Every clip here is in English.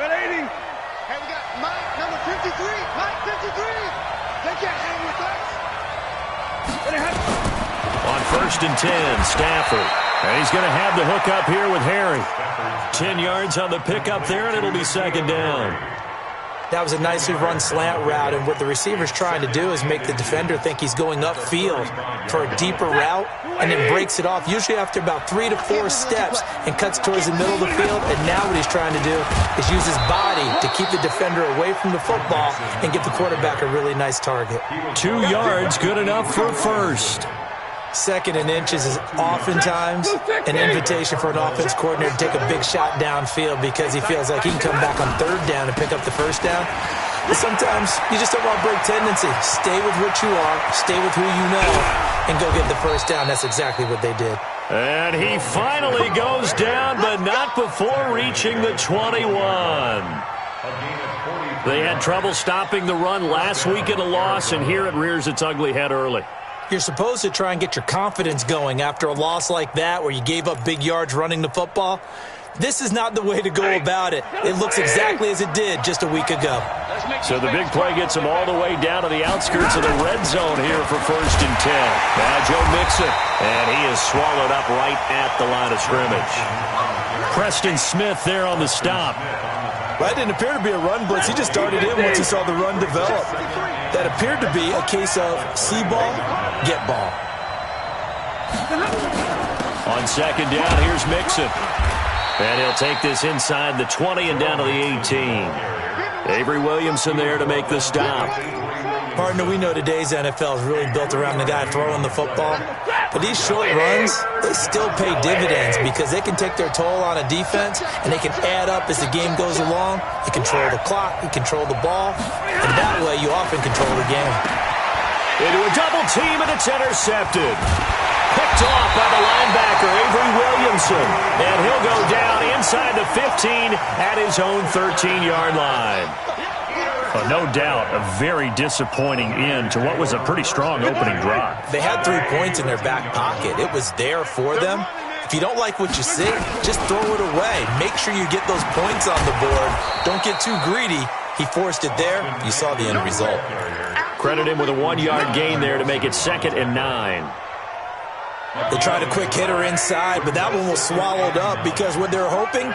Hey, we got Mike, number 53. Mike, 53. They can't hang with us. On 1st and 10, Stafford. And he's going to have the hook up here with Harry. 10 yards on the pickup there, and it'll be 2nd down. That was a nicely run slant route, and what the receiver's trying to do is make the defender think he's going upfield for a deeper route, and then breaks it off, usually after about 3 to 4 steps, and cuts towards the middle of the field. And now what he's trying to do is use his body to keep the defender away from the football and give the quarterback a really nice target. 2 yards, good enough for first. 2nd and inches is oftentimes an invitation for an offense coordinator to take a big shot downfield because he feels like he can come back on 3rd down and pick up the 1st down. But sometimes you just don't want to break tendency. Stay with what you are, stay with who you know, and go get the 1st down. That's exactly what they did. And he finally goes down, but not before reaching the 21. They had trouble stopping the run last week in a loss, and here it rears its ugly head early. You're supposed to try and get your confidence going after a loss like that where you gave up big yards running the football. This is not the way to go about it. It looks exactly as it did just a week ago. So the big play gets him all the way down to the outskirts of the red zone here for 1st and 10. Now Joe Mixon, and he is swallowed up right at the line of scrimmage. Preston Smith there on the stop. That didn't appear to be a run blitz. He just darted in once he saw the run develop. That appeared to be a case of see ball, get ball. On 2nd down, here's Mixon. And he'll take this inside the 20 and down to the 18. Avery Williamson there to make the stop. Partner, we know today's NFL is really built around the guy throwing the football. But these short runs, they still pay dividends because they can take their toll on a defense, and they can add up as the game goes along. You control the clock, you control the ball, and that way you often control the game. Into a double team, and it's intercepted. Picked off by the linebacker, Avery Williamson. And he'll go down inside the 15 at his own 13-yard line. No doubt, a very disappointing end to what was a pretty strong opening drive. They had 3 points in their back pocket. It was there for them. If you don't like what you see, just throw it away. Make sure you get those points on the board. Don't get too greedy. He forced it there. You saw the end result. Credit him with a 1-yard gain there to make it 2nd and 9. They tried a quick hitter inside, but that one was swallowed up because what they're hoping,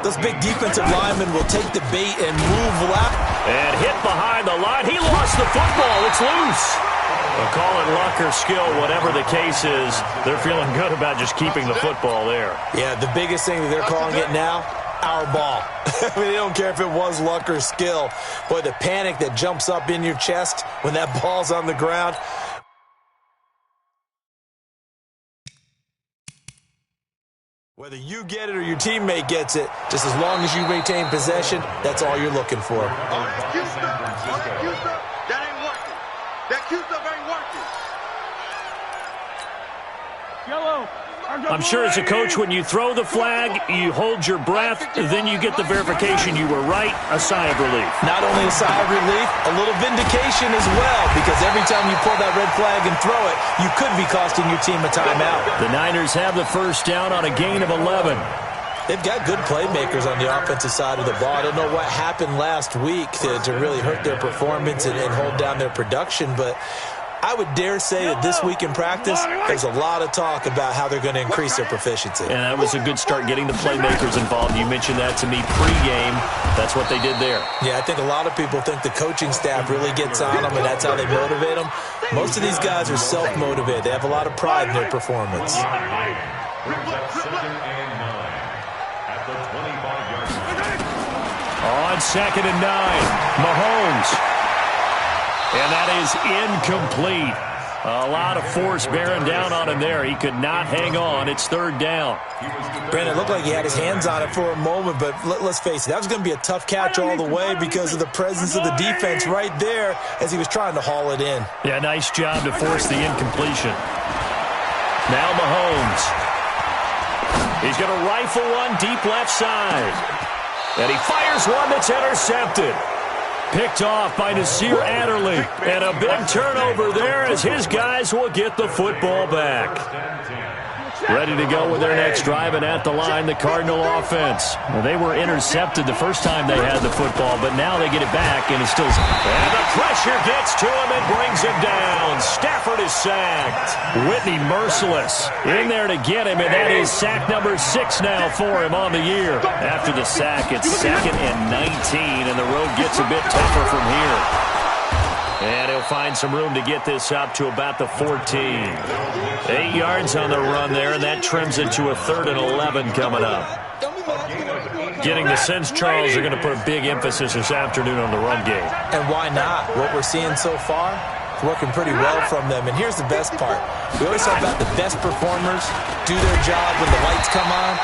those big defensive linemen will take the bait and move left. And hit behind the line. He lost the football. It's loose. They'll call it luck or skill, whatever the case is. They're feeling good about just keeping the football there. Yeah, the biggest thing that they're calling it now, our ball. I mean, they don't care if it was luck or skill. Boy, the panic that jumps up in your chest when that ball's on the ground. Whether you get it or your teammate gets it, just as long as you retain possession, that's all you're looking for. That ain't working. That Q stuff ain't working. Yellow. I'm sure as a coach, when you throw the flag, you hold your breath, then you get the verification you were right, a sigh of relief. Not only a sigh of relief, a little vindication as well, because every time you pull that red flag and throw it, you could be costing your team a timeout. The Niners have the 1st down on a gain of 11. They've got good playmakers on the offensive side of the ball. I don't know what happened last week to really hurt their performance and hold down their production, but I would dare say that this week in practice, there's a lot of talk about how they're going to increase their proficiency. And that was a good start getting the playmakers involved. You mentioned that to me pregame. That's what they did there. Yeah, I think a lot of people think the coaching staff really gets on them, and that's how they motivate them. Most of these guys are self-motivated. They have a lot of pride in their performance. On 2nd and 9, Mahomes. And that is incomplete. A lot of force bearing down on him there. He could not hang on. It's 3rd down. Brandon, it looked like he had his hands on it for a moment, but let's face it, that was going to be a tough catch all the way because of the presence of the defense right there as he was trying to haul it in. Yeah, nice job to force the incompletion. Now Mahomes. He's going to rifle one deep left side. And he fires one that's intercepted. Picked off by Nasir Adderley. And a big turnover there as his guys will get the football back. Ready to go with their next drive, and at the line, the Cardinal offense. Well, they were intercepted the first time they had the football, but now they get it back, and it's still... And the pressure gets to him and brings him down. Stafford is sacked. Whitney merciless in there to get him, and that is sack number 6 now for him on the year. After the sack, it's 2nd and 19, and the road gets a bit tougher from here. And he'll find some room to get this up to about the 14. 8 yards on the run there, and that trims it to a 3rd and 11 coming up. Getting the sense Charles are going to put a big emphasis this afternoon on the run game. And why not? What we're seeing so far, it's working pretty well from them. And here's the best part. We always talk about the best performers do their job when the lights come on.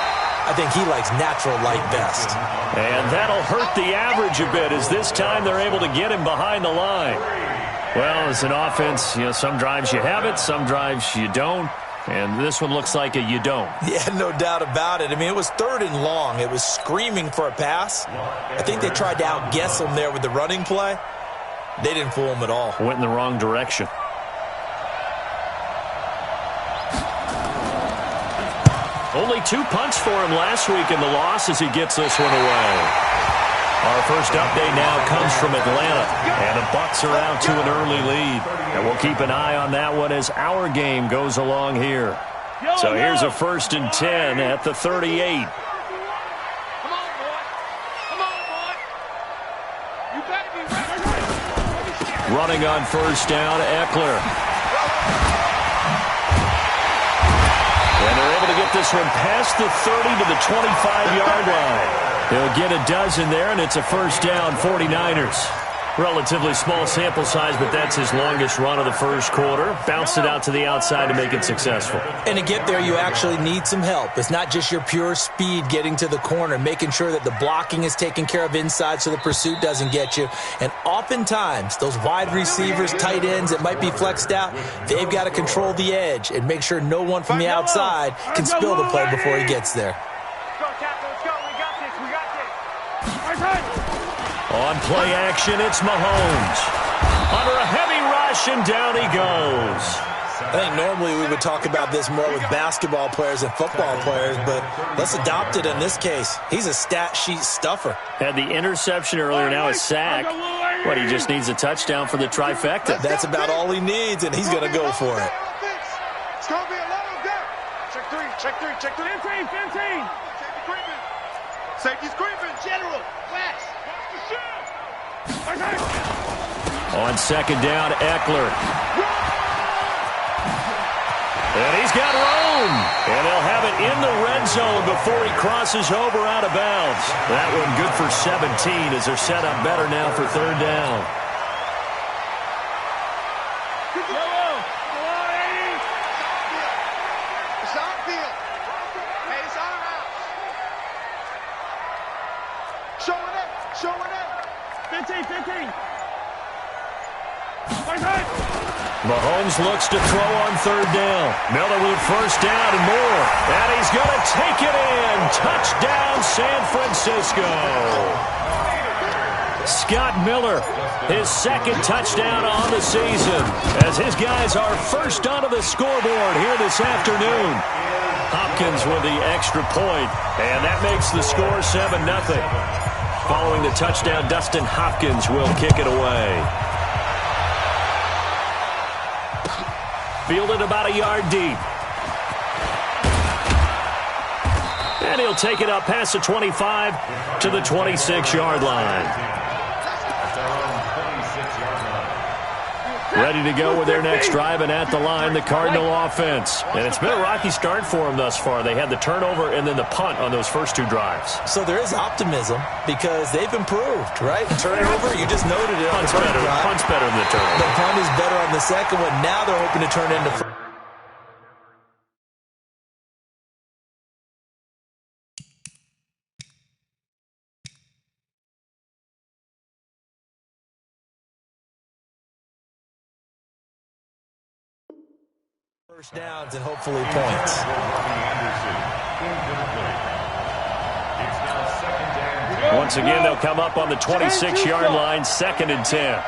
I think he likes natural light best. And that'll hurt the average a bit, as this time they're able to get him behind the line. Well, as an offense, some drives you have it, some drives you don't. And this one looks like a you don't. Yeah, no doubt about it. I mean, it was 3rd and long. It was screaming for a pass. I think they tried to outguess him there with the running play. They didn't fool him at all. Went in the wrong direction. Only 2 punts for him last week in the loss as he gets this one away. Our first update now comes from Atlanta, and the Bucs are out to an early lead. And we'll keep an eye on that one as our game goes along here. So here's a 1st and 10 at the 38. Come on, boy. Come on, boy. You better be ready. Running on 1st down, Eckler. And they're able to get this one past the 30 to the 25-yard line. They'll get a dozen there, and it's a 1st down, 49ers. Relatively small sample size, but that's his longest run of the first quarter. Bounced it out to the outside to make it successful. And to get there, you actually need some help. It's not just your pure speed getting to the corner, making sure that the blocking is taken care of inside so the pursuit doesn't get you. And oftentimes, those wide receivers, tight ends that might be flexed out, they've got to control the edge and make sure no one from the outside can spill the play before he gets there. On play action, it's Mahomes. Under a heavy rush, and down he goes. I think normally we would talk about this more with basketball players and football players, but let's adopt it in this case. He's a stat sheet stuffer. Had the interception earlier, now a sack. What, he just needs a touchdown for the trifecta. That's about all he needs, and he's going to go for it. It's going to be a long day. Check 3, check 3, check 3. 15, 15. Safety's creeping. General, fast. On 2nd down, Eckler. And he's got room. And they'll have it in the red zone before he crosses over out of bounds. That one good for 17 as they're set up better now for 3rd down. It's our field. Hey, it's our house. Showing up. Showing up. 15, 15. Mahomes looks to throw on 3rd down. Miller with 1st down and more. And he's going to take it in. Touchdown, San Francisco. Scott Miller, his 2nd touchdown on the season, as his guys are first onto the scoreboard here this afternoon. Hopkins with the extra point, and that makes the score 7-0. Following the touchdown, Dustin Hopkins will kick it away. Fielded about a yard deep. And he'll take it up past the 25 to the 26-yard line. Ready to go with their next drive, and at the line, the Cardinal offense. And it's been a rocky start for them thus far. They had the turnover and then the punt on those first 2 drives. So there is optimism because they've improved, right? Turnover, you just noted it. Punt's better. Punt's better than the turnover. The punt is better on the second one. Now they're hoping to turn it into... first downs and hopefully points. Once again, they'll come up on the 26-yard line, 2nd and 10.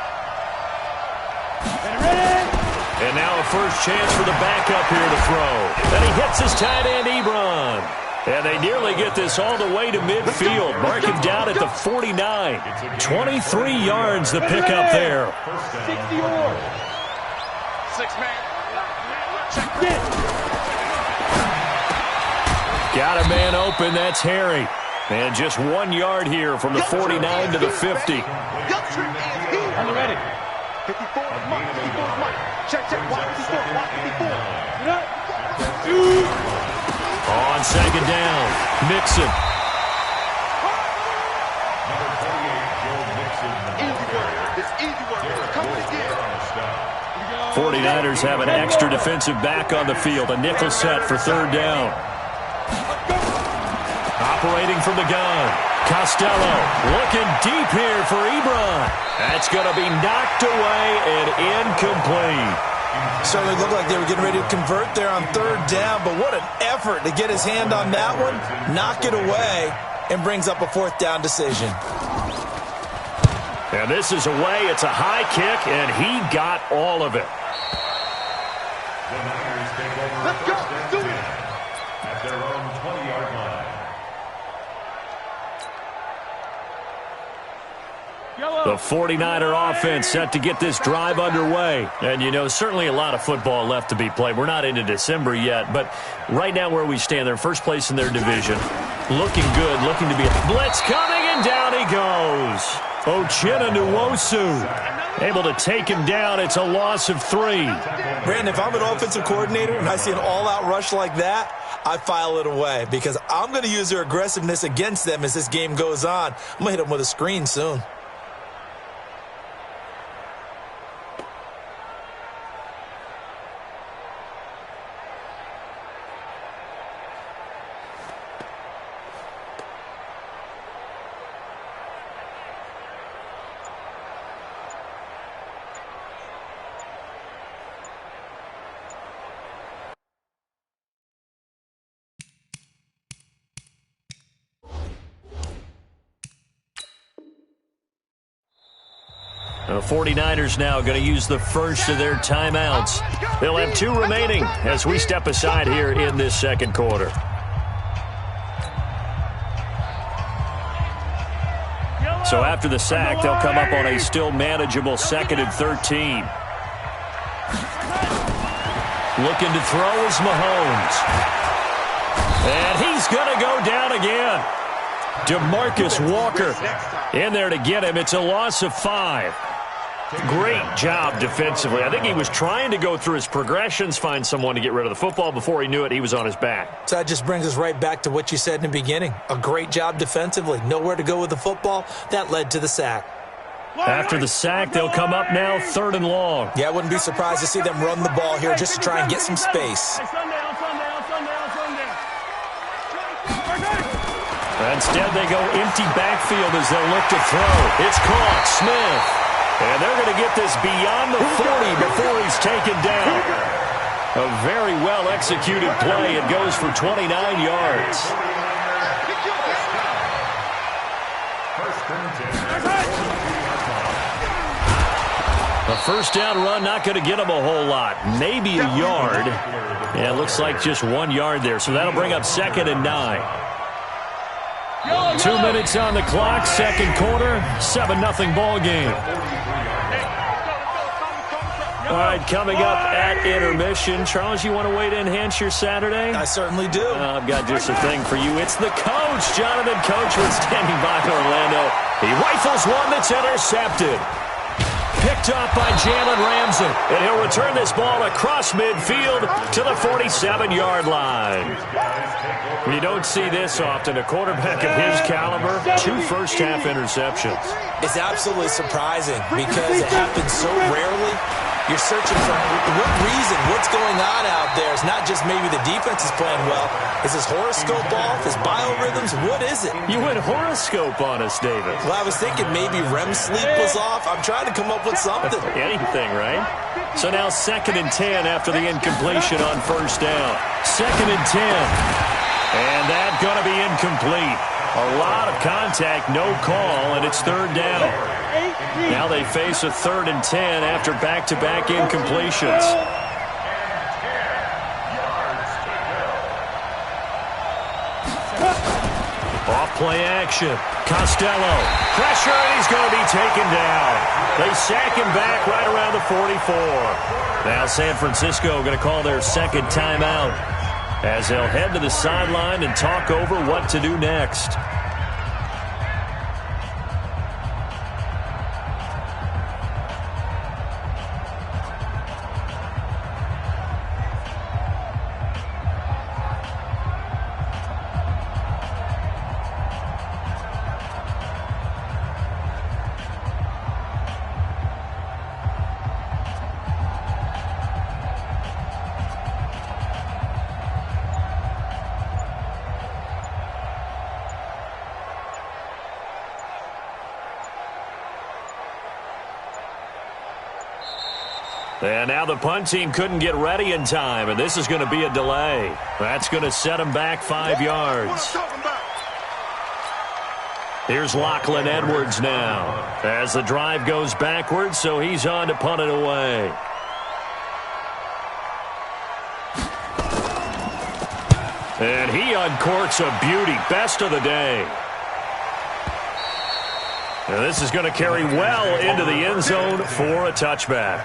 And now a first chance for the backup here to throw. And he hits his tight end, Ebron. And they nearly get this all the way to midfield. Mark him down at the 49. 23 yards the pickup there. 60-or. 6-man. Check it. Got a man open. That's Harry. And just 1 yard here from the 49 to the 50. On the ready. 54 is Mike. 54 is Mike. Check. Watch 54. Watch 54. On second down, Mixon. Easy work. It's easy work. Coming again. 49ers have an extra defensive back on the field. A nickel set for third down. Operating from the gun. Costello looking deep here for Ebron. That's going to be knocked away and incomplete. Certainly looked like they were getting ready to convert there on third down, but what an effort to get his hand on that one, knock it away, and brings up a fourth down decision. And this is away. It's a high kick, and he got all of it. Let's go. Do it. At their own 20-yard line. The 49er offense set to get this drive underway. And, you know, certainly a lot of football left to be played. We're not into December yet, but right now where we stand, they're first place in their division. Looking good, looking to be a blitz coming, and down he goes. Uchenna Nwosu able to take him down. It's a loss of 3. Brandon, if I'm an offensive coordinator and I see an all-out rush like that, I file it away because I'm going to use their aggressiveness against them as this game goes on. I'm going to hit them with a screen soon. The 49ers now going to use the first of their timeouts. They'll have 2 remaining as we step aside here in this second quarter. So after the sack, they'll come up on a still manageable 2nd and 13. Looking to throw is Mahomes. And he's going to go down again. DeMarcus Walker in there to get him. It's a loss of 5. Great job defensively. I think he was trying to go through his progressions, find someone to get rid of the football. Before he knew it, he was on his back. So that just brings us right back to what you said in the beginning. A great job defensively. Nowhere to go with the football. That led to the sack. After the sack, they'll come up now 3rd and long. Yeah, I wouldn't be surprised to see them run the ball here just to try and get some space. Instead, they go empty backfield as they'll look to throw. It's caught. Smith. And they're going to get this beyond the 40 before he's taken down. A very well-executed play. It goes for 29 yards. A first down run, not going to get him a whole lot. Maybe a yard. Yeah, it looks like just 1 yard there. So that'll bring up 2nd and 9. 2 minutes on the clock, second quarter, 7-0 ball game. All right, coming up at intermission. Charles, you want to wait to enhance your Saturday? I certainly do. I've got just a thing for you. It's the coach, Jonathan Coachman, standing by in Orlando. He rifles one that's intercepted. Picked off by Jalen Ramsey. And he'll return this ball across midfield to the 47-yard line. You don't see this often. A quarterback of his caliber, 2 first-half interceptions. It's absolutely surprising because it happens so rarely. You're searching for what reason, what's going on out there. It's not just maybe the defense is playing well. Is his horoscope off? His biorhythms? What is it? You went horoscope on us, David. Well, I was thinking maybe REM sleep was off. I'm trying to come up with something. Anything, right? So now 2nd and 10 after the incompletion on first down. 2nd and 10. And that's going to be incomplete. A lot of contact, no call, and it's third down. Now they face a 3rd and 10 after back-to-back incompletions. Off play action. Costello. Pressure, and he's going to be taken down. They sack him back right around the 44. Now San Francisco going to call their second timeout as they'll head to the sideline and talk over what to do next. And now the punt team couldn't get ready in time, and this is going to be a delay. That's going to set them back 5 yards. Here's Lachlan Edwards now as the drive goes backwards, so he's on to punt it away. And he uncorks a beauty. Best of the day. Now this is going to carry well into the end zone for a touchback.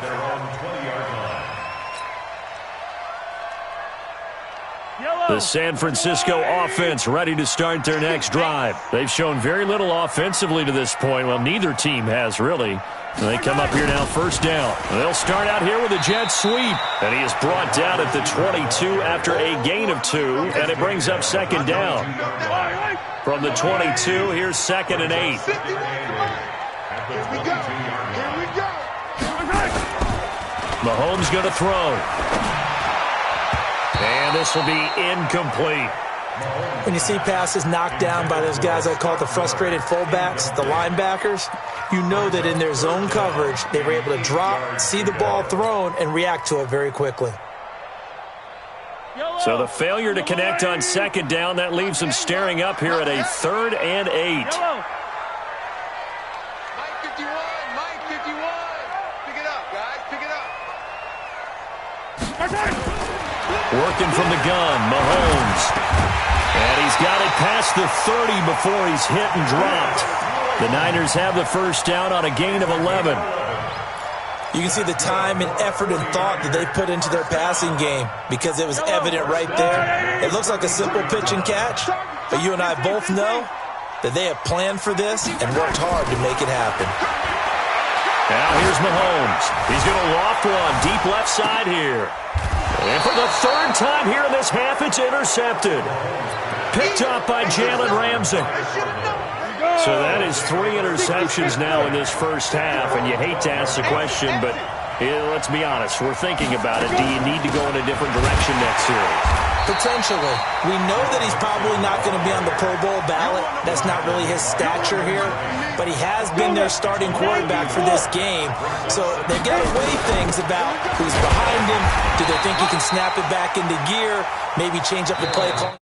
The San Francisco offense ready to start their next drive. They've shown very little offensively to this point. Well, neither team has really. And they come up here now, first down. They'll start out here with a jet sweep. And he is brought down at the 22 after a gain of 2. And it brings up second down. From the 22, here's 2nd and 8. Here we go. Here we go. Mahomes going to throw. And this will be incomplete. When you see passes knocked down by those guys I call the frustrated fullbacks, the linebackers, you know that in their zone coverage, they were able to drop, see the ball thrown, and react to it very quickly. So the failure to connect on second down, that leaves them staring up here at a 3rd and 8. Mike 51, Mike 51. Pick it up, guys, pick it up. Working from the gun, Mahomes. And he's got it past the 30 before he's hit and dropped. The Niners have the first down on a gain of 11. You can see the time and effort and thought that they put into their passing game because it was evident right there. It looks like a simple pitch and catch, but you and I both know that they have planned for this and worked hard to make it happen. Now here's Mahomes. He's going to loft one deep left side here. And for the 3rd time here in this half, it's intercepted. Picked up by Jalen Ramsey. So that is 3 interceptions now in this first half, and you hate to ask the question, but let's be honest, we're thinking about it. Do you need to go in a different direction next series? Potentially. We know that he's probably not going to be on the Pro Bowl ballot. That's not really his stature here, but he has been their starting quarterback for this game. So they've got to weigh things about who's behind him. Do they think he can snap it back into gear, maybe change up the play call?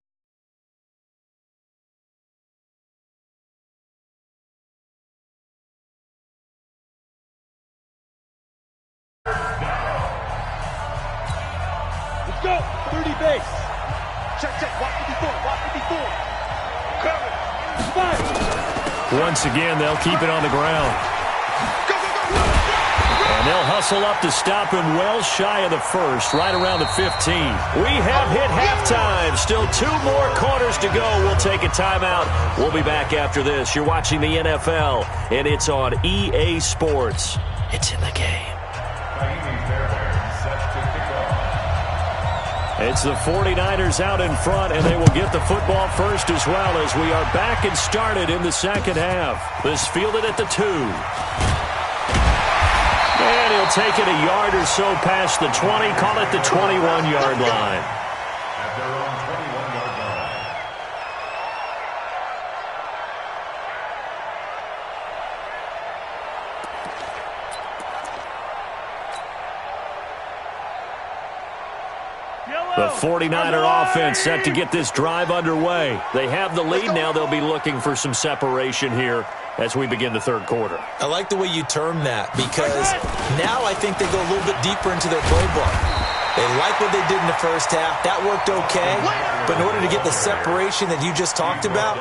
Go, 30 base. Check, watch 54, watch 54. Cover. Once again, they'll keep it on the ground. Go. And they'll hustle up to stop him well shy of the first, right around the 15. We have hit halftime. Still 2 more quarters to go. We'll take a timeout. We'll be back after this. You're watching the NFL, and it's on EA Sports. It's in the game. It's the 49ers out in front, and they will get the football first as well as we are back and started in the second half. This fielded at the 2. And he'll take it a yard or so past the 20, call it the 21-yard line. At their own 21-yard line. The 49er offense set to get this drive underway. They have the lead now. They'll be looking for some separation here as we begin the third quarter. I like the way you term that, because now I think they go a little bit deeper into their playbook. They like what they did in the first half. That worked okay. But in order to get the separation that you just talked about,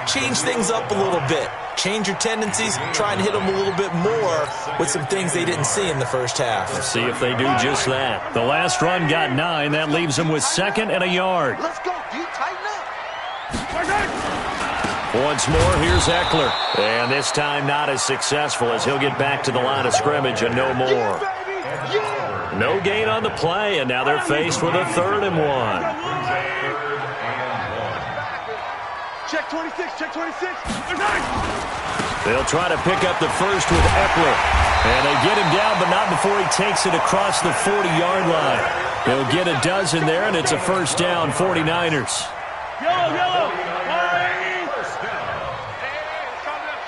change things up a little bit. Change your tendencies, try and hit them a little bit more with some things they didn't see in the first half. Let's see if they do just that. The last run got 9. That leaves them with 2nd and a yard. Let's go. You tighten up. Once more, here's Eckler. And this time not as successful as he'll get back to the line of scrimmage and no more. No gain on the play, and now they're faced with a 3rd and 1. Check 26, check 26. They'll try to pick up the first with Eckler. And they get him down, but not before he takes it across the 40-yard line. They'll get a dozen there, and it's a first down, 49ers. Yellow.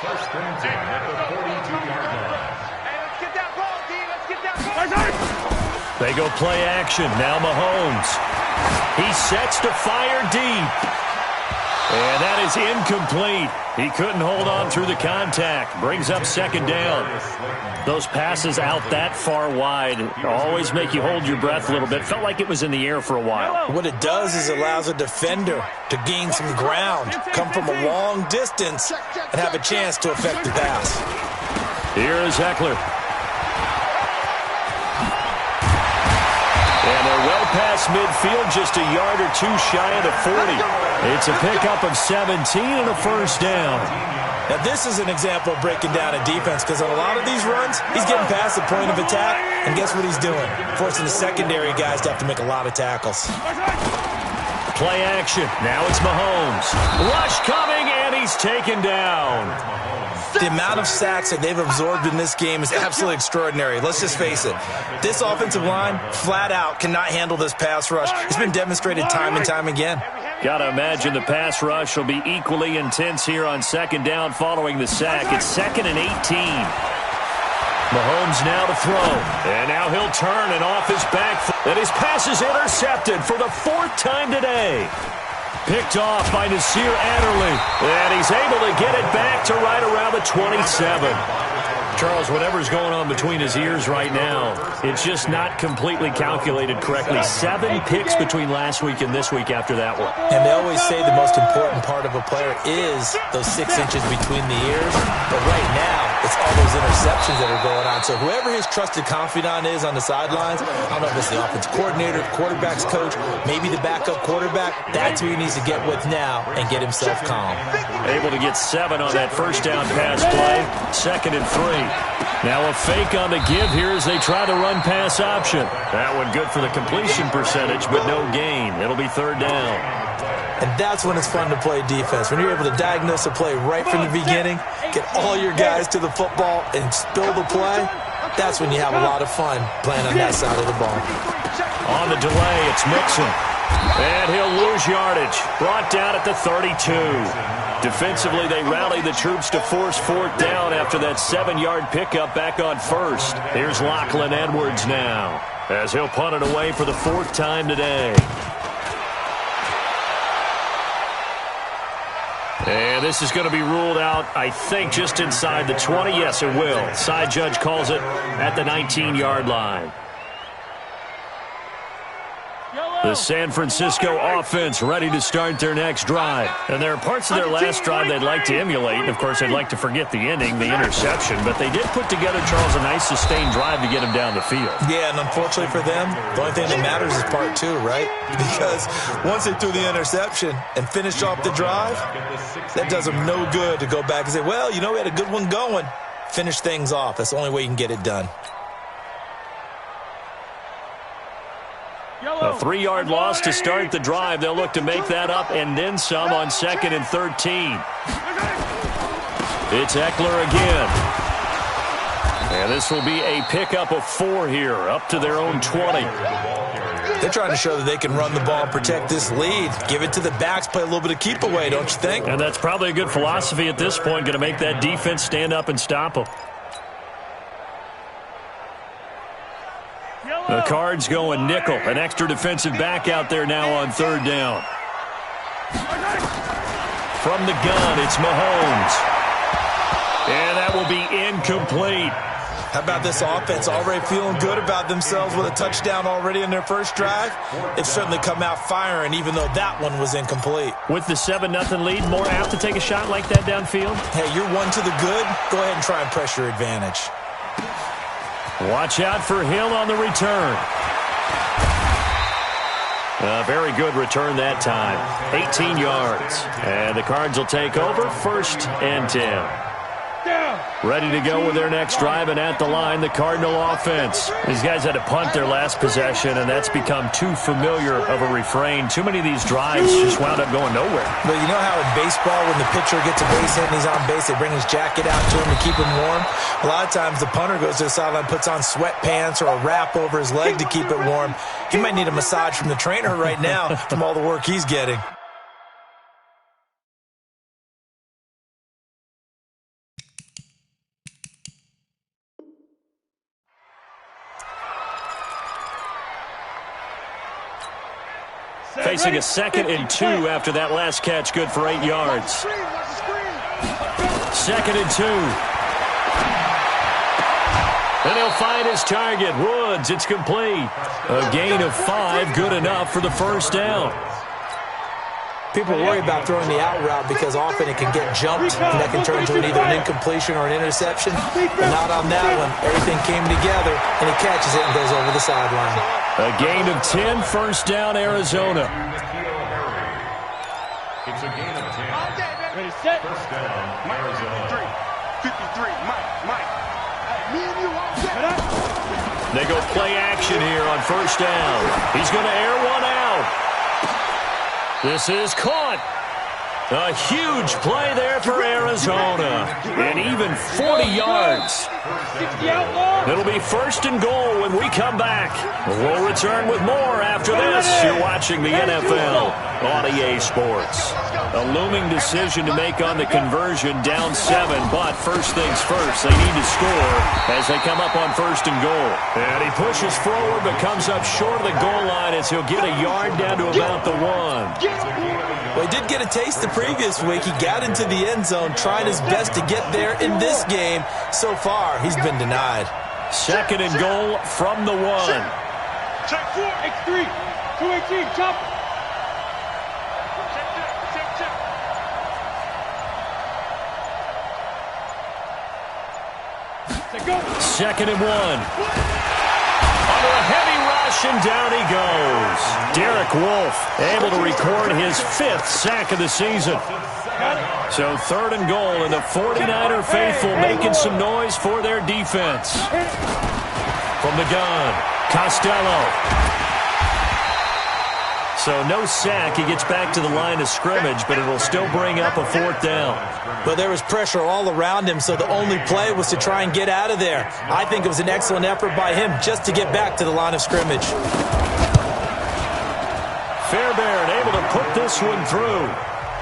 First and 10 at the 42-yard line. Hey, let's get that ball, D. Let's get that ball. They go play action. Now Mahomes. He sets to fire deep. And that is incomplete. He couldn't hold on through the contact. Brings up 2nd down. Those passes out that far wide always make you hold your breath a little bit. Felt like it was in the air for a while. What it does is it allows a defender to gain some ground, come from a long distance, and have a chance to affect the pass. Here is Eckler. And they're well past midfield, just a yard or two shy of the 40. It's a pickup of 17 and a first down. Now, this is an example of breaking down a defense, because on a lot of these runs, he's getting past the point of attack, and guess what he's doing? Forcing the secondary guys to have to make a lot of tackles. Play action. Now it's Mahomes. Rush coming, and he's taken down. The amount of sacks that they've absorbed in this game is absolutely extraordinary. Let's just face it. This offensive line, flat out, cannot handle this pass rush. It's been demonstrated time and time again. Got to imagine the pass rush will be equally intense here on 2nd down following the sack. It's 2nd and 18. Mahomes now to throw. And now he'll turn and off his back foot. And his pass is intercepted for the 4th time today. Picked off by Nasir Adderley. And he's able to get it back to right around the 27. Charles, whatever's going on between his ears right now, it's just not completely calculated correctly. 7 picks between last week and this week after that one. And they always say the most important part of a player is those 6 inches between the ears. But right now, it's all those interceptions that are going on. So whoever his trusted confidant is on the sidelines, I don't know if it's the offensive coordinator, the quarterback's coach, maybe the backup quarterback, that's who he needs to get with now and get himself calm. Able to get 7 on that first down pass play. 2nd and 3. Now a fake on the give here as they try to run pass option. That one good for the completion percentage, but no gain. It'll be 3rd down. And that's when it's fun to play defense. When you're able to diagnose a play right from the beginning, get all your guys to the football and spill the play, that's when you have a lot of fun playing on that side of the ball. On the delay, it's Mixon. And he'll lose yardage. Brought down at the 32. Defensively, they rally the troops to force 4th down after that 7-yard pickup back on 1st. Here's Lachlan Edwards now as he'll punt it away for the 4th time today. And this is going to be ruled out, I think, just inside the 20. Yes, it will. Side judge calls it at the 19-yard line. The San Francisco offense ready to start their next drive. And there are parts of their last drive they'd like to emulate. And, of course, they'd like to forget the ending, the interception. But they did put together, Charles, a nice sustained drive to get him down the field. Yeah, and unfortunately for them, the only thing that matters is part 2, right? Because once they threw the interception and finished off the drive, that does them no good to go back and say, well, you know, we had a good one going. Finish things off. That's the only way you can get it done. A 3-yard loss to start the drive. They'll look to make that up and then some on 2nd and 13. It's Eckler again. And this will be a pickup of 4 here, up to their own 20. They're trying to show that they can run the ball and protect this lead. Give it to the backs, play a little bit of keep away, don't you think? And that's probably a good philosophy at this point, going to make that defense stand up and stop them. The Cards going nickel. An extra defensive back out there now on third down. From the gun, it's Mahomes. And that will be incomplete. How about this offense already feeling good about themselves with a touchdown already in their first drive? They've certainly come out firing, even though that one was incomplete. With the 7-0 lead, more apt to take a shot like that downfield? Hey, you're one to the good. Go ahead and try and press your advantage. Watch out for Hill on the return. A very good return that time. 18 yards. And the Cards will take over, 1st and 10. Ready to go with their next drive, and at the line, the Cardinal offense. These guys had to punt their last possession, and that's become too familiar of a refrain. Too many of these drives just wound up going nowhere. But you know how in baseball, when the pitcher gets a base hit and he's on base, they bring his jacket out to him to keep him warm? A lot of times the punter goes to the sideline, puts on sweatpants or a wrap over his leg to keep it warm. He might need a massage from the trainer right now from all the work he's getting. Facing a 2nd and 2 after that last catch, good for 8 yards. 2nd and 2. And he'll find his target. Woods, it's complete. A gain of 5, good enough for the first down. People worry about throwing the out route because often it can get jumped, and that can turn into either an incompletion or an interception. But not on that one. Everything came together, and he catches it and goes over the sideline. A gain of 10, first down, Arizona. It's a gain of 10. Ready, set. First down, Arizona. 53, Mike. Me and you all set. They go play action here on first down. He's going to air one out. This is caught. A huge play there for Arizona. And even 40 yards. It'll be 1st and goal when we come back. We'll return with more after this. You're watching the NFL on EA Sports. A looming decision to make on the conversion, down 7, but first things first, they need to score as they come up on 1st and goal. And he pushes forward but comes up short of the goal line as he'll get a yard down to about the 1. Well, he did get a taste the previous week. He got into the end zone trying his best to get there in this game. So far, he's been denied. 2nd and goal from the 1. Check 4, X3, 218, chop. Go. 2nd and 1. Under a heavy rush, and down he goes. Derek Wolfe able to record his 5th sack of the season. So 3rd and goal, and the 49er faithful making some noise for their defense. From the gun, Costello. So no sack. He gets back to the line of scrimmage, but it will still bring up a 4th down. But there was pressure all around him, so the only play was to try and get out of there. I think it was an excellent effort by him just to get back to the line of scrimmage. Fairbairn able to put this one through.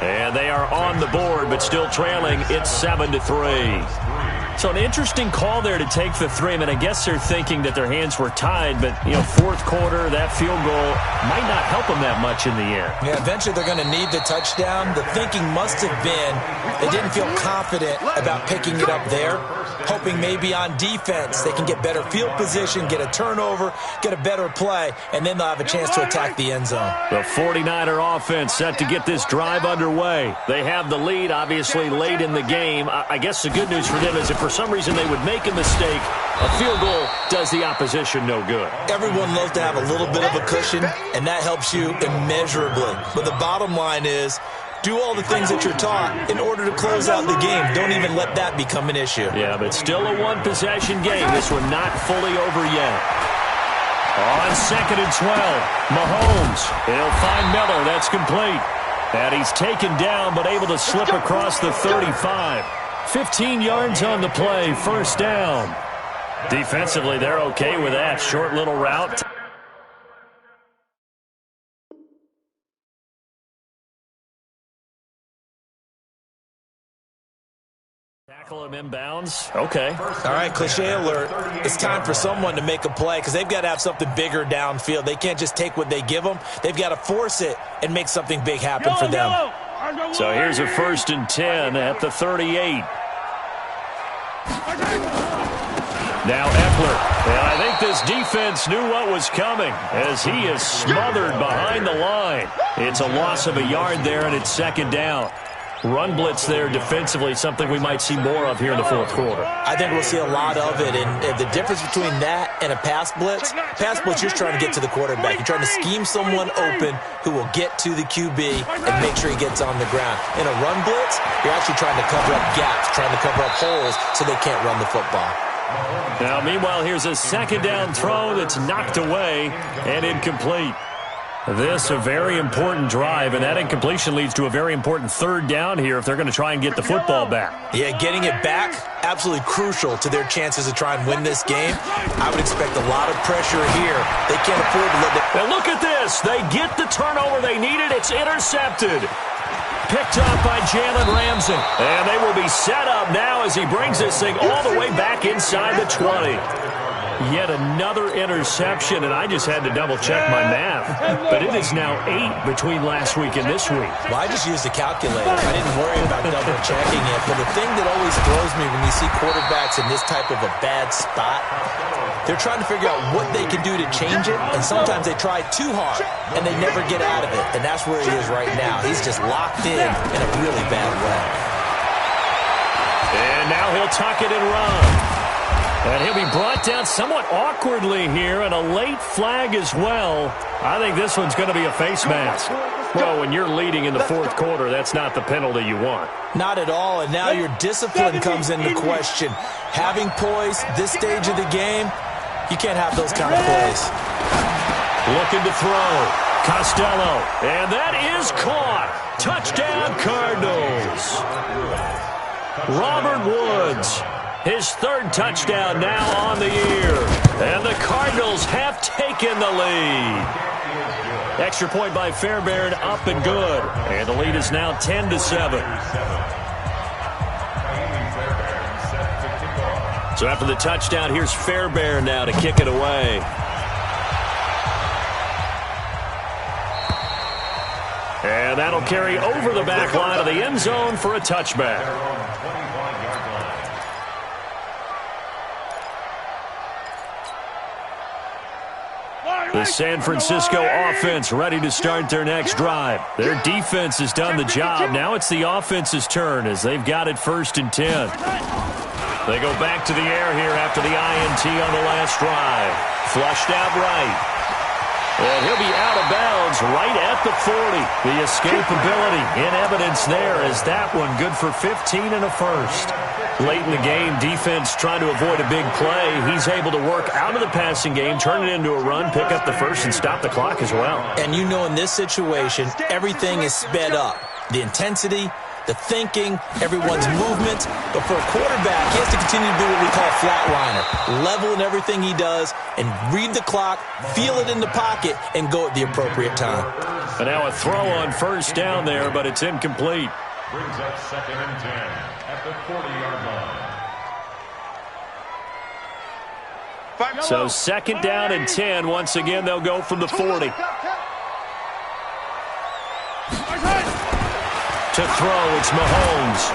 And they are on the board, but still trailing. It's 7-3. So an interesting call there to take the 3. I mean, I guess they're thinking that their hands were tied, but, 4th quarter, that field goal might not help them that much in the end. Yeah, eventually they're going to need the touchdown. The thinking must have been they didn't feel confident about picking it up there, hoping maybe on defense they can get better field position, get a turnover, get a better play, and then they'll have a chance to attack the end zone. The 49er offense set to get this drive underway. They have the lead, obviously, late in the game. I guess the good news for them is if for some reason they would make a mistake, a field goal does the opposition no good. Everyone loves to have a little bit of a cushion, and that helps you immeasurably. But the bottom line is, do all the things that you're taught in order to close out the game. Don't even let that become an issue. Yeah, but still a one-possession game. This one not fully over yet. On 2nd and 12, Mahomes. He'll find Miller. That's complete. And he's taken down, but able to slip across the 35. 15 yards on the play, first down. Defensively, they're okay with that. Short little route. Tackle him inbounds. Okay. All right, cliche alert. It's time for someone to make a play because they've got to have something bigger downfield. They can't just take what they give them. They've got to force it and make something big happen for them. So here's a 1st and 10 at the 38. Now Eckler. And I think this defense knew what was coming as he is smothered behind the line. It's a loss of a yard there, and it's 2nd down. Run blitz there defensively, something we might see more of here in the 4th quarter. I think we'll see a lot of it, and the difference between that and a pass blitz, you're just trying to get to the quarterback. You're trying to scheme someone open who will get to the QB and make sure he gets on the ground. In a run blitz, you're actually trying to cover up gaps, trying to cover up holes so they can't run the football. Now, meanwhile, here's a 2nd down throw that's knocked away and incomplete. This a very important drive, and that incompletion leads to a very important 3rd down here if they're going to try and get the football back. Yeah, getting it back, absolutely crucial to their chances to try and win this game. I would expect a lot of pressure here. They can't afford to let it. Now look at this. They get the turnover they needed. It's intercepted. Picked up by Jalen Ramsey. And they will be set up now as he brings this thing all the way back inside the 20. Yet another interception, and I just had to double-check my math. But it is now 8 between last week and this week. Well, I just used a calculator. I didn't worry about double-checking it. But the thing that always throws me when you see quarterbacks in this type of a bad spot, they're trying to figure out what they can do to change it, and sometimes they try too hard, and they never get out of it. And that's where he is right now. He's just locked in a really bad way. And now he'll tuck it and run. And he'll be brought down somewhat awkwardly here, and a late flag as well. I think this one's going to be a face mask. Well, when you're leading in the 4th quarter, that's not the penalty you want. Not at all, and now your discipline comes into question. Having poise this stage of the game, you can't have those kind of plays. Looking to throw. Costello. And that is caught. Touchdown, Cardinals. Robert Woods. His 3rd touchdown now on the year. And the Cardinals have taken the lead. Extra point by Fairbairn, up and good. And the lead is now 10-7. So after the touchdown, here's Fairbairn now to kick it away. And that'll carry over the back line of the end zone for a touchback. The San Francisco offense ready to start their next drive. Their defense has done the job. Now it's the offense's turn as they've got it 1st and 10. They go back to the air here after the INT on the last drive. Flushed out right. And he'll be out of bounds right at the 40. The escapability in evidence there as that one good for 15 and a 1st. Late in the game, defense trying to avoid a big play. He's able to work out of the passing game, turn it into a run, pick up the 1st, and stop the clock as well. And you know in this situation, everything is sped up. The intensity, the thinking, everyone's movement. But for a quarterback, he has to continue to do what we call flatliner. Level in everything he does and read the clock, feel it in the pocket, and go at the appropriate time. And now a throw on 1st down there, but it's incomplete. Brings up 2nd and 10 at the 40-yard line. So 2nd down and 10. Once again, they'll go from the 40. To throw, it's Mahomes.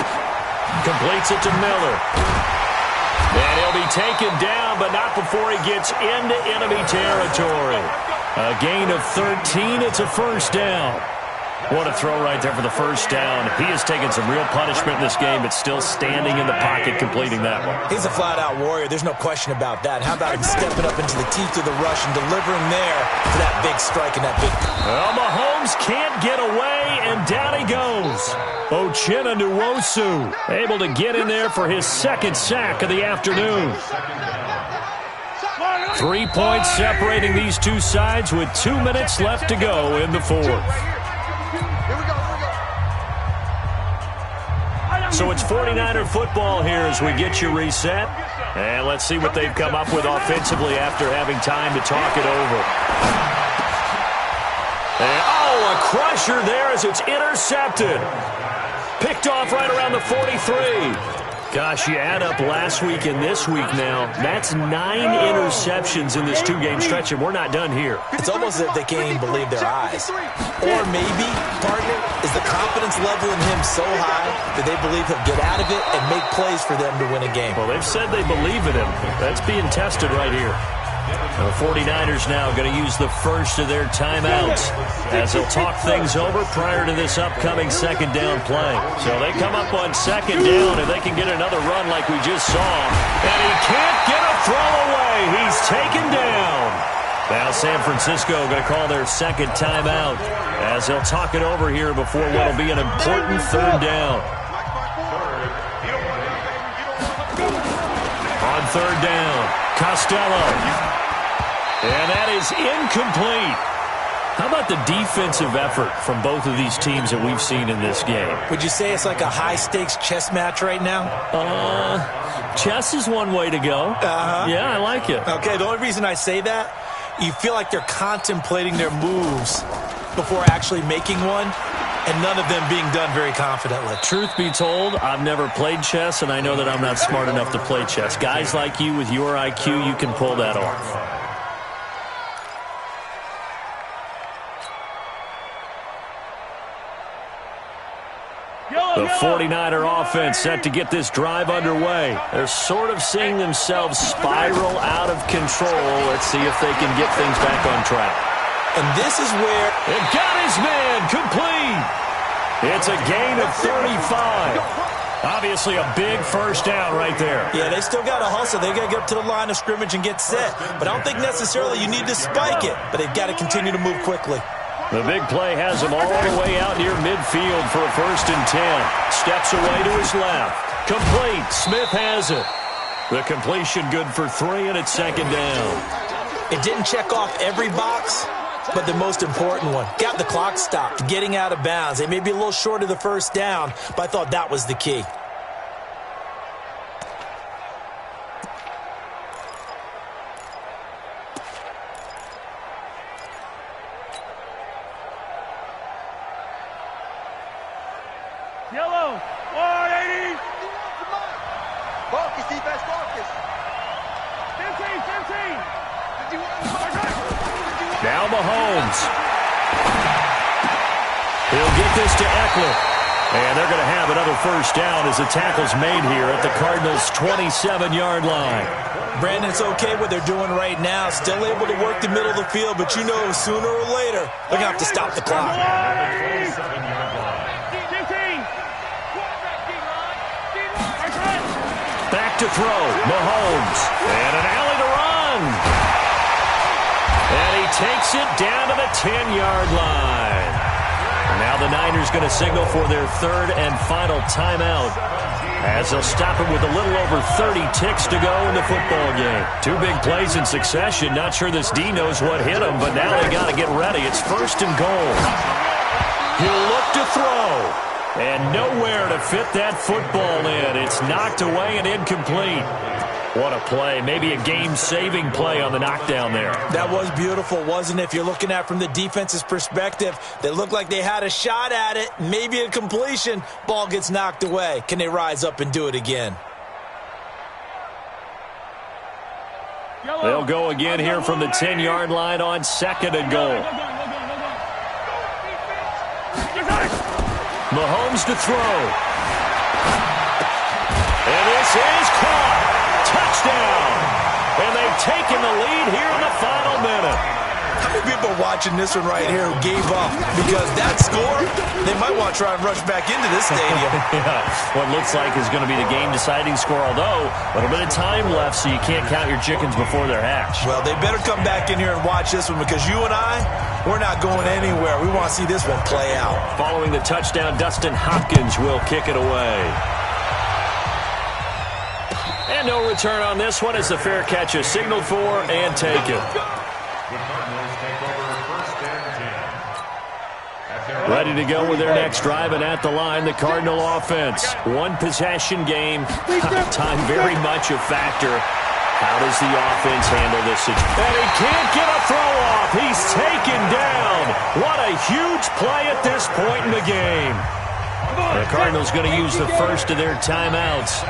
Completes it to Miller. And he'll be taken down, but not before he gets into enemy territory. A gain of 13. It's a 1st down. What a throw right there for the 1st down. He has taken some real punishment in this game, but still standing in the pocket, completing that one. He's a flat-out warrior. There's no question about that. How about him stepping up into the teeth of the rush and delivering there for that big strike and that big... Well, Mahomes can't get away, and down he goes. Uchenna Nwosu able to get in there for his 2nd sack of the afternoon. 3 points separating these two sides with 2 minutes left to go in the 4th. So it's 49er football here as we get you reset. And let's see what they've come up with offensively after having time to talk it over. And, oh, a crusher there as it's intercepted. Picked off right around the 43. Gosh, you add up last week and this week now. That's 9 interceptions in this 2-game stretch, and we're not done here. It's almost as if they can't even believe their eyes. Or maybe, partner, is the confidence level in him so high that they believe he'll get out of it and make plays for them to win a game. Well, they've said they believe in him. That's being tested right here. The 49ers now going to use the first of their timeouts as they'll talk things over prior to this upcoming second down play. So they come up on second down, and they can get another run like we just saw. And he can't get a throw away. He's taken down. Now San Francisco going to call their second timeout as they'll talk it over here before what will be an important third down. On third down, Costello. And that is incomplete. How about the defensive effort from both of these teams that we've seen in this game? Would you say it's like a high-stakes chess match right now? Chess is one way to go. Yeah, I like it. Okay, the only reason I say that, you feel like they're contemplating their moves before actually making one, and none of them being done very confidently. Truth be told, I've never played chess, and I know that I'm not smart enough to play chess. Guys like you with your IQ, you can pull that off. The 49er offense set to get this drive underway. They're sort of seeing themselves spiral out of control. Let's see if they can get things back on track. And this is where it got his man complete. It's a gain of 35. Obviously a big first down right there. Yeah, they still got to hustle. They got to get up to the line of scrimmage and get set. But I don't think necessarily you need to spike it. But they've got to continue to move quickly. The big play has him all the way out near midfield for a 1st and 10. Steps away to his left. Complete. Smith has it. The completion good for 3, and it's second down. It didn't check off every box, but the most important one. Got the clock stopped, getting out of bounds. They may be a little short of the first down, but I thought that was the key. Yellow, 180. Focus, defense, focus. 15. Now Mahomes. He'll get this to Eckler. And they're going to have another first down as the tackle's made here at the Cardinals' 27-yard line. Brandon, it's okay what they're doing right now. Still able to work the middle of the field, but you know sooner or later they're going to have to stop the clock. Back to throw. Mahomes. And an alley to run. And he takes it down to the 10-yard line. Now the Niners going to signal for their third and final timeout as they'll stop it with a little over 30 ticks to go in the football game. 2 big plays in succession. Not sure this D knows what hit him, but now they got to get ready. It's 1st and goal. He'll look to throw. And nowhere to fit that football in. It's knocked away and incomplete. What a play. Maybe a game-saving play on the knockdown there. That was beautiful, wasn't it? If you're looking at it from the defense's perspective, they looked like they had a shot at it. Maybe a completion. Ball gets knocked away. Can they rise up and do it again? They'll go again here from the 10-yard line on 2nd and goal. Mahomes to throw. And this is caught. Touchdown. And they've taken the lead here in the final minute. How many people are watching this one right here who gave up? Because that score, they might want to try and rush back into this stadium. Yeah, what looks like is going to be the game-deciding score, although a little bit of time left, so you can't count your chickens before they're hatched. Well, they better come back in here and watch this one because you and I, we're not going anywhere. We want to see this one play out. Following the touchdown, Dustin Hopkins will kick it away. And no return on this one as the fair catch is signaled for and taken. Ready to go with their next drive, and at the line, the Cardinal offense. 1-possession game. Time very much a factor. How does the offense handle this situation? And he can't get a throw off. He's taken down. What a huge play at this point in the game. The Cardinals going to use the first of their timeouts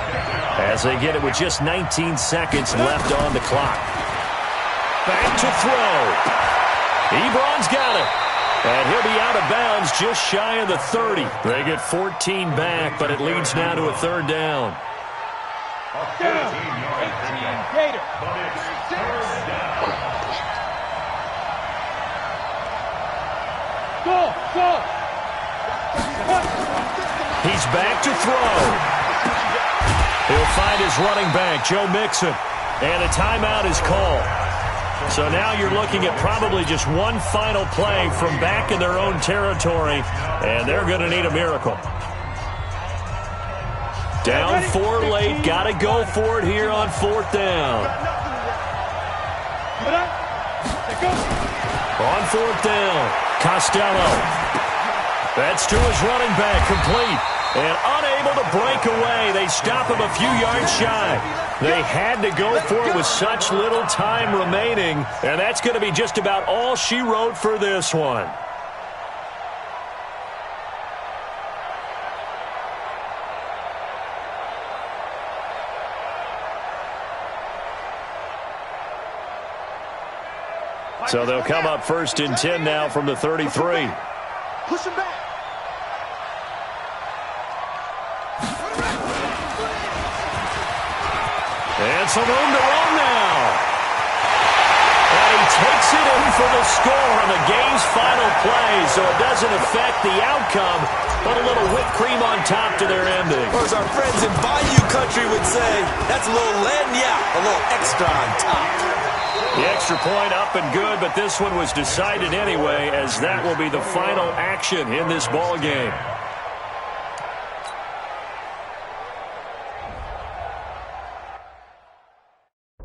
as they get it with just 19 seconds left on the clock. Back to throw. Ebron's got it. And he'll be out of bounds just shy of the 30. They get 14 back, but it leads now to a third down. 18 Gator. But it's third down. Go. He's back to throw. He'll find his running back, Joe Mixon. And a timeout is called. So now you're looking at probably just one final play from back in their own territory, and they're going to need a miracle. Down 4 late, got to go for it here on 4th down. On 4th down, Costello. That's to his running back, complete. And unable to break away. They stop him a few yards shy. They had to go for it with such little time remaining. And that's going to be just about all she wrote for this one. So they'll come up 1st and 10 now from the 33. Push him back. And some room to run now. And he takes it in for the score on the game's final play, so it doesn't affect the outcome, but a little whipped cream on top to their ending. Or as our friends in Bayou Country would say, that's a little lagniappe, a little extra on top. The extra point up and good, but this one was decided anyway, as that will be the final action in this ball game.